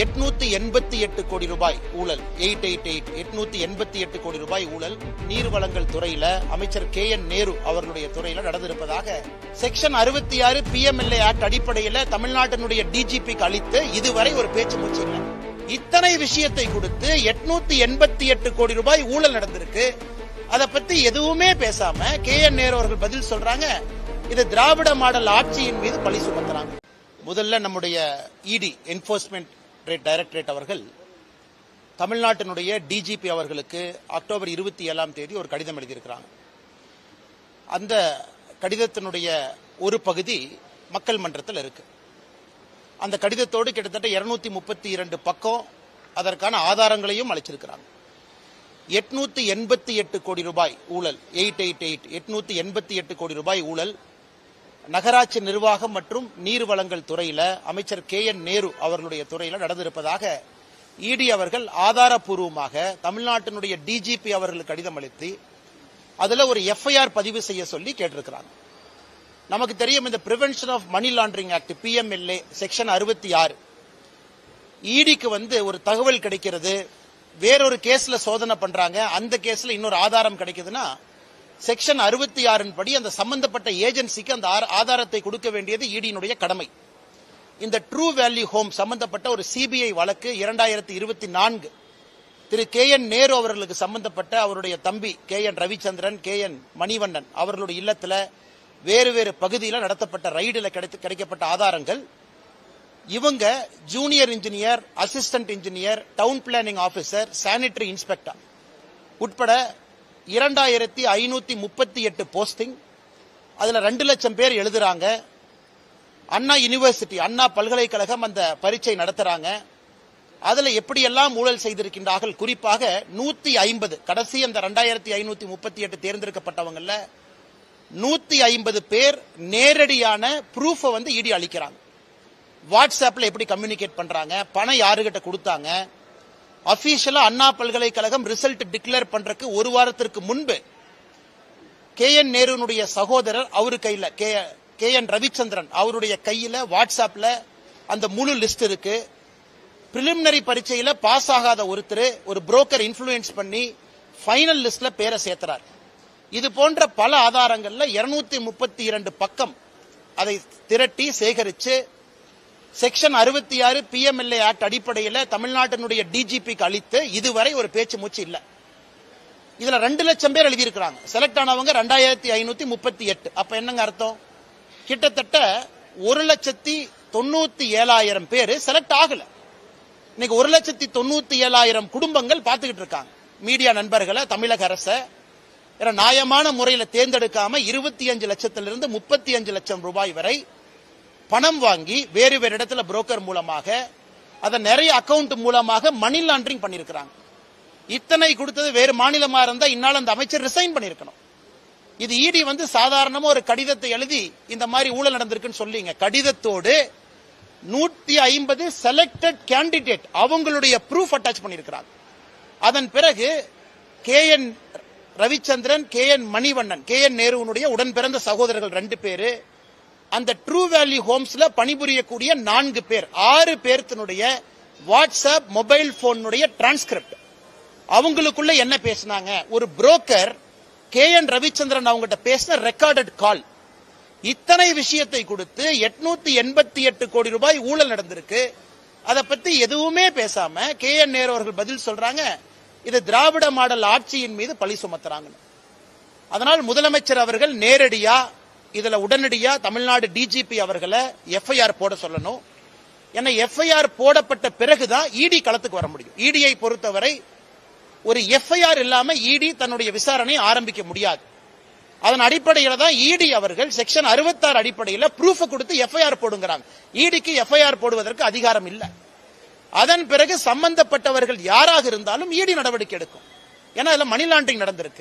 888 கோடி ரூபாய் ஊழல், 888 கோடி ரூபாய் ஊழல் நீர்வளங்கள் துறையில அமைச்சர் KN நேரு அவர்களுடைய துறையில நடந்திருப்பதாக செக்ஷன் 66 PMLA ஆக்ட் அடிப்படையில் தமிழ்நாட்டினுடைய DGPக்கு அளித்து இதுவரை ஒரு பேச்சு மூச்சு இல்லை. இத்தனை விஷயத்தை கொடுத்து 888 கோடி ரூபாய் ஊழல் நடந்திருக்கு. அதை பத்தி எதுவுமே பேசாம KN நேரு அவர்கள் பதில் சொல்றாங்க. இது திராவிட மாடல் ஆட்சியின் மீது பழி சுமத்துறாங்க. முதல்ல நம்முடைய ED என்ஃபோர்ஸ்மெண்ட் டைரக்டரேட் அவர்கள் தமிழ்நாட்டினுடைய DGP அவர்களுக்கு அக்டோபர் 27ஆம் தேதி ஒரு கடிதம் எழுதியிருக்கிறாங்க. அந்த கடிதத்தினுடைய ஒரு பகுதி மக்கள் மன்றத்தில் இருக்கு. அந்த கடிதத்தோடு கிட்டத்தட்ட 232 பக்கம் அதற்கான ஆதாரங்களையும் அளிச்சிருக்கிறாங்க. 888 கோடி ரூபாய் ஊழல், 888 கோடி ரூபாய் ஊழல் நகராட்சி நிர்வாகம் மற்றும் நீர்வளங்கள் துறையில அமைச்சர் KN நேரு அவர்களுடைய துறையில நடந்திருப்பதாக ED அவர்கள் ஆதாரப்பூர்வமாக தமிழ்நாட்டினுடைய DGP அவர்களுக்கு கடிதம் அளித்து அதுல ஒரு FIR பதிவு செய்ய சொல்லி கேட்டிருக்கிறாங்க. நமக்கு தெரியும், இந்த prevention of money laundering act PMLA section 66 EDக்கு ஒரு தகவல் கிடைக்கிறது, வேறொரு கேஸ்ல சோதனை பண்றாங்க, அந்த கேஸ்ல இன்னொரு ஆதாரம் கிடைக்குதுன்னா செக்ஷன் 66 படி அந்த சம்பந்தப்பட்ட ஏஜென்சிக்கு அந்த ஆதாரத்தை கொடுக்க வேண்டியது EDயினுடைய கடமை. இந்த ட்ரூ வேல்யூ ஹோம் சம்பந்தப்பட்ட ஒரு CBI வழக்கு 2024 திரு KN நேரு அவர்களுக்கு சம்பந்தப்பட்ட அவருடைய தம்பி KN ரவிச்சந்திரன், KN மணிவண்ணன் அவர்களுடைய இல்லத்துல வேறு வேறு பகுதியில் நடத்தப்பட்ட ரைடில் கிடைக்கப்பட்ட ஆதாரங்கள், இவங்க junior engineer, assistant engineer, down planning officer, sanitary inspector உட்பட 2538 போஸ்டிங், அதுல 2 லட்சம் பேர் எழுதுறாங்க. அண்ணா யூனிவர்சிட்டி, அண்ணா பல்கலைக்கழகம் அந்த பரீட்சை நடத்துறாங்க. அதுல எப்படியெல்லாம் ஊழல் செய்திருக்கின்றார்கள், குறிப்பாக 150 கடைசி அந்த 2538 தேர்ந்தெடுக்கப்பட்டவங்கல்ல 150 பேர் நேரடியான ப்ரூஃபை ED அளிக்கிறாங்க. வாட்ஸ்அப்ல எப்படி கம்யூனிகேட் பண்றாங்க, பணம் யாருகிட்ட கொடுத்தாங்க, அபிஷியலா அண்ணா பல்கலைக்கழகம் ரிசல்ட் டிக்ளேர் பண்றதுக்கு ஒரு வாரத்திற்கு முன்பு KN நேருனுடைய சகோதரர் அவரு கையில KN ரவிச்சந்திரன் அவருடைய கையில வாட்ஸ்அப்ல அந்த முழு லிஸ்ட் இருக்கு. பிரிலிமினரி பரீட்சையில பாஸ் ஆகாத ஒருத்தர் ஒரு புரோக்கர் இன்ஃப்ளூயன்ஸ் பண்ணி ஃபைனல் லிஸ்ட்ல பேரை சேர்த்துறார். இது போன்ற பல ஆதாரங்கள்ல 232 பக்கம் அதை திரட்டி சேகரிச்சு செக்ஷன் 66 PMLA ஆக்ட் அடிப்படையில் தமிழ்நாட்டினுடைய DGPக்கு அளித்து இதுவரை ஒரு பேச்சு மூச்சு இல்லை. இதுல 2 லட்சம் பேர் எழுதியிருக்கிறாங்க. செலக்ட் ஆனவங்க 2538. அப்ப என்னங்க அர்த்தம்? கிட்டத்தட்ட 1,97,000 பேர் செலக்ட் ஆகல. இன்னைக்கு 1,97,000 குடும்பங்கள் பார்த்துக்கிட்டு இருக்காங்க. மீடியா நண்பர்களை தமிழக அரசை நியாயமான முறையில் தேர்ந்தெடுக்காம 25 லட்சத்திலிருந்து 35 லட்சம் ரூபாய் வரை பணம் வாங்கி வேறு வேறு இடத்துல புரோக்கர் மூலமாக அதை நிறைய அக்கவுண்ட் மூலமாக மணி லாண்டரிங் பண்ணிருக்கிறாங்க. இத்தனை கொடுத்தது வேறு மாநிலமா இருந்தா இந்நாள் அந்த அமைச்சர் ரிசைன் பண்ணிருக்கணும். இது ED சாதாரணமா ஒரு கடிதத்தை எழுதி இந்த மாதிரி ஊழல் நடந்திருக்குன்னு சொல்லிங்க. கடிதத்தோடு 150 செலக்டட் கேண்டிடேட் அவங்களுடைய ப்ரூஃப் அட்டாச் பண்ணிருக்கிறாங்க. அதன் பிறகு KN Ravichandran, KN Manivannan, KN நேருனுடைய உடன் பிறந்த சகோதரர்கள் 2 பேரு, அந்த ட்ரூ வேல்யூ ஹோம்ஸ்ல பணிபுரியக்கூடிய 4 பேர், 6 பேர்த்தினுடைய வாட்ஸ்அப் மொபைல் போனுடைய டிரான்ஸ்கிரிப்ட், அவங்களுக்குள்ள என்ன பேசினாங்க, ஒரு புரோக்கர் KN ரவிச்சந்திரன் அவங்ககிட்ட பேசின ரெக்கார்டட் கால், இத்தனை விஷயத்தை கொடுத்து 888 கோடி ரூபாய் ஊழல் நடந்திருக்கு. அதை பத்தி எதுவுமே பேசாம KN நேரு அவர்கள் பதில் சொல்றாங்க. இது திராவிட மாடல் ஆட்சியின் மீது பழி சுமத்துறாங்க. அதனால் முதலமைச்சர் அவர்கள் நேரடியா இதுல உடனடியா தமிழ்நாடு DGP அவர்களை FIR போட சொல்லணும். ஏன்னா FIR போடப்பட்ட பிறகுதான் ED களத்துக்கு வர முடியும். EDயை பொறுத்தவரை ஒரு FIR இல்லாம ED தன்னுடைய விசாரணை ஆரம்பிக்க முடியாது. அதன் அடிப்படையில் தான் ED அவர்கள் செக்ஷன் 66 அடிப்படையில் ப்ரூஃப் கொடுத்து FIR போடுங்கிறாங்க. EDக்கு FIR போடுவதற்கு அதிகாரம் இல்லை. அதன் பிறகு சம்பந்தப்பட்டவர்கள் யாராக இருந்தாலும் ED நடவடிக்கை எடுக்கும். ஏன்னா அதுல மணி லாண்டரிங் நடந்திருக்கு.